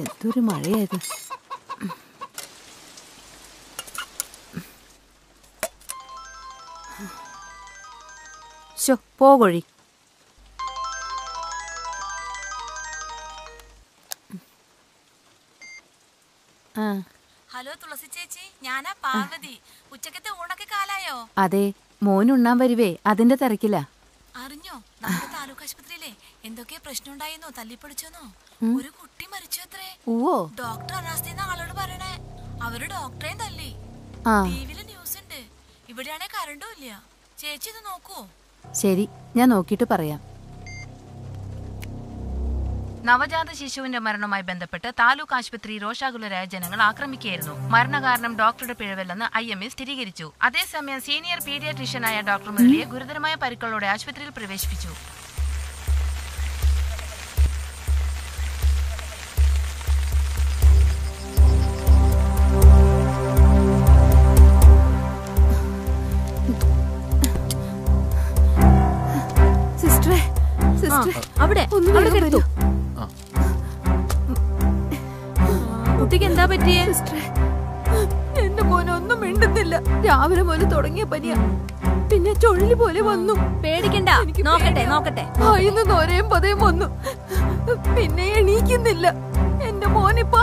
എന്തൊരു മഴയായത്. പോകഴി. ഹലോ തുളസി ചേച്ചി, ഞാനാ പാർവതി. ഉച്ചക്കത്തെ ഊണൊക്കെ കാലായോ? അതെ, മോനുണ്ണാൻ വരുവേ, അതിന്റെ തിരക്കില്ല. അറിഞ്ഞോ, നമ്മുടെ താലൂക്ക് ആശുപത്രിയിലെ എന്തൊക്കെ പ്രശ്നം ഉണ്ടായിരുന്നോ? തല്ലിപ്പൊടിച്ചോന്നോ? ഒരു കുട്ടി മരിച്ചു അത്രേ. ഡോക്ടർ അനാസ്ഥെന്ന ആളോട് പറയണേ. അവര് ഡോക്ടറേയും തല്ലി. ടിവിയില് ന്യൂസ് ഉണ്ട്. ഇവിടെയാണെ കറണ്ടും ഇല്ല. ചേച്ചി ഇത് നോക്കൂ. ശരി, ഞാൻ നോക്കിയിട്ട് പറയാം. നവജാത ശിശുവിന്റെ മരണവുമായി ബന്ധപ്പെട്ട് താലൂക്ക് ആശുപത്രി രോഷാകുലരായ ജനങ്ങൾ ആക്രമിക്കുകയായിരുന്നു. മരണകാരണം ഡോക്ടറുടെ പിഴവല്ലെന്ന് IMA സ്ഥിരീകരിച്ചു. അതേസമയം സീനിയർ പീഡിയാട്രീഷ്യനായ ഡോക്ടർ മുരളിയെ ഗുരുതരമായ പരിക്കുകളോടെ ആശുപത്രിയിൽ പ്രവേശിപ്പിച്ചു. കുട്ടിക്ക് എന്താ പറ്റിയേ? എന്റെ മോനൊന്നും മിണ്ടുന്നില്ല. രാവിലെ മോന് തുടങ്ങിയ പനിയാ, പിന്നെ ചുഴലി പോലെ വന്നു. പേടിക്കണ്ട, നോക്കട്ടെ നോക്കട്ടെ. ഇന്ന് നോരയും പതയും വന്നു, പിന്നെ എണീക്കുന്നില്ല. എന്റെ മോനിപ്പോ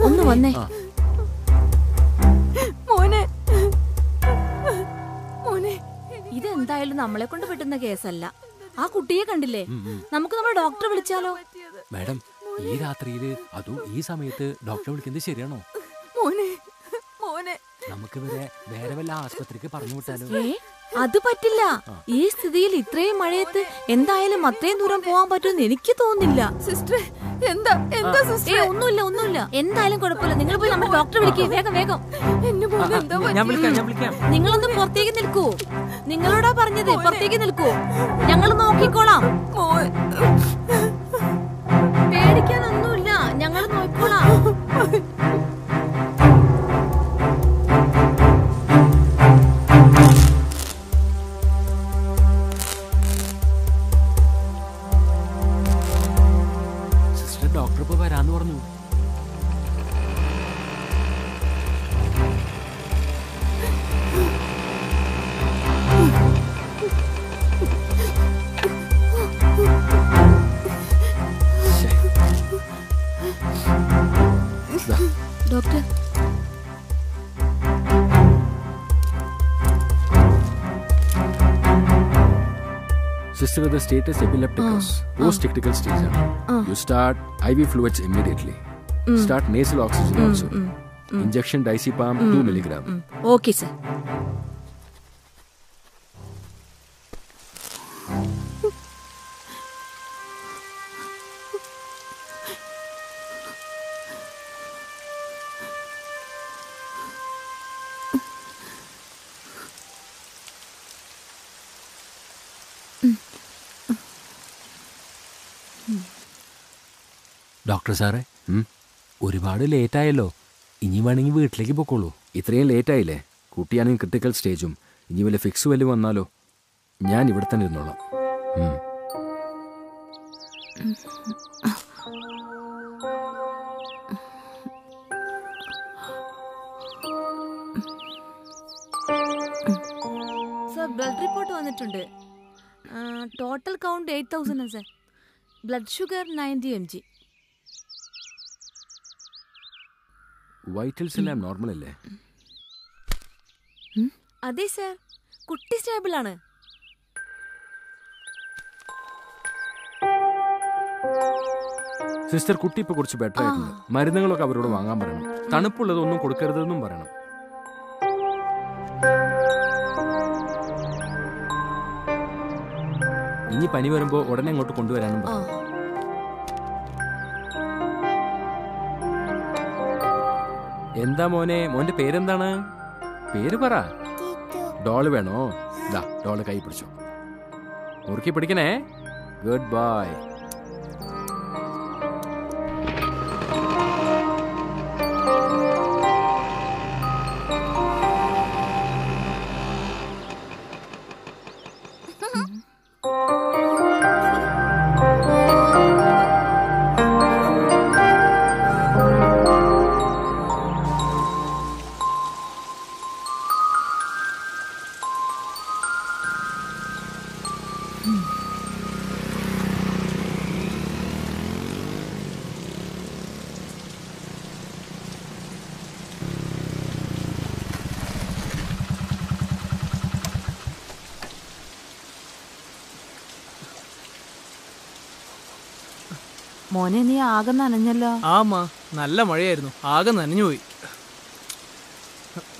ഒന്ന് വന്നേ. മോനെ മോനെ, ഇതെന്തായാലും നമ്മളെ കൊണ്ട് പറ്റുന്ന കേസല്ല. ആ കുട്ടിയെ കണ്ടില്ലേ? നമുക്ക് നമ്മുടെ ഡോക്ടറെ വിളിച്ചാലോ? മാഡം, ഈ രാത്രിയില് അതും ഈ സമയത്ത് ഡോക്ടറെ വിളിക്കുന്നത് ശരിയാണോ? മോനെ മോനെ, നമുക്ക് വേറെ വല്ല ആശുപത്രിക്ക് പറഞ്ഞു വിട്ടാലോ? അത് പറ്റില്ല. ഈ സ്ഥിതിയിൽ ഇത്രയും മഴയത്ത് എന്തായാലും അത്രയും ദൂരം പോകാൻ പറ്റുമെന്ന് എനിക്ക് തോന്നുന്നില്ല. സിസ്റ്റർ, എന്താ സിസ്റ്റർ? ഒന്നുമില്ല. എന്തായാലും കുഴപ്പമില്ല. നിങ്ങൾ പോയി നമ്മുടെ ഡോക്ടറെ വിളിക്കേ. വേഗം വേഗം. നിങ്ങളൊന്ന് പുറത്തേക്ക് നിൽക്കൂ. നിങ്ങളോടാ പറഞ്ഞത്, പുറത്തേക്ക് നിൽക്കൂ. ഞങ്ങൾ നോക്കിക്കോളാം. പേടിക്കാനൊന്നുമില്ല, ഞങ്ങൾ നോക്കിക്കോളാം. ഡോക്ടർ ഇപ്പൊ വരാന്ന് പറഞ്ഞു. Doctor, Sister, the status epilepticus, post-critical stage. You start IV fluids immediately. Start nasal oxygen also. Injection diazepam 2 mg. Okay, sir. Doctor സാറേ, ഒരുപാട് ലേറ്റായല്ലോ. ഇനി വേണമെങ്കിൽ വീട്ടിലേക്ക് പോക്കോളൂ. ഇത്രയും ലേറ്റായില്ലേ? കുട്ടിയാണെങ്കിൽ ക്രിട്ടിക്കൽ സ്റ്റേജും. ഇനി വല്ല ഫിക്സ് വല്ലതും വന്നാലോ? ഞാൻ ഇവിടെ തന്നെ ഇരുന്നോളാം. സർ, ബ്ലഡ് റിപ്പോർട്ട് വന്നിട്ടുണ്ട്. Total count 8000 sir. Blood sugar 90 mg. Vitals എല്ലാം നോർമൽ അല്ലേ? അതെ സർ, കുട്ടി സ്റ്റേബിൾ ആണ്. സിസ്റ്റർ, കുട്ടി ഇപ്പൊ കുറച്ച് ബെറ്റർ ആയിട്ടുണ്ട്. മരുന്നുകളൊക്കെ അവരോട് വാങ്ങാൻ പറയണം. തണുപ്പുള്ളതൊന്നും കൊടുക്കരുതെന്നും പറയണം. ഇനി പനി വരുമ്പോ ഉടനെ ഇങ്ങോട്ട് കൊണ്ടുവരാനും പറയണം. എന്താ മോനെ, മോന്റെ പേരെന്താണ്? പേര് പറ. ഡോള് വേണോ? ഡോള് കൈ പിടിച്ചോ. മുറുക്കി പിടിക്കണേ. Good bye. മോനെ നീ ആകെ നനഞ്ഞല്ലോ. ആമ്മ നല്ല മഴയായിരുന്നു, ആകെ നനഞ്ഞുപോയി.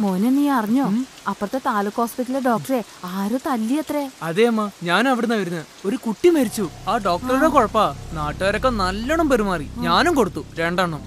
മോനെ നീ അറിഞ്ഞോ, അപ്പുറത്തെ താലൂക്ക് ഹോസ്പിറ്റലിലെ ഡോക്ടറെ ആരോ തല്ലിയത്രേ. അതെ അമ്മ, ഞാനും അവിടുന്ന് വരുന്നത്. ഒരു കുട്ടി മരിച്ചു. ആ ഡോക്ടറുടെ കുഴപ്പാ. നാട്ടുകാരൊക്കെ നല്ലോണം പെരുമാറി. ഞാനും കൊടുത്തു 2 എണ്ണം.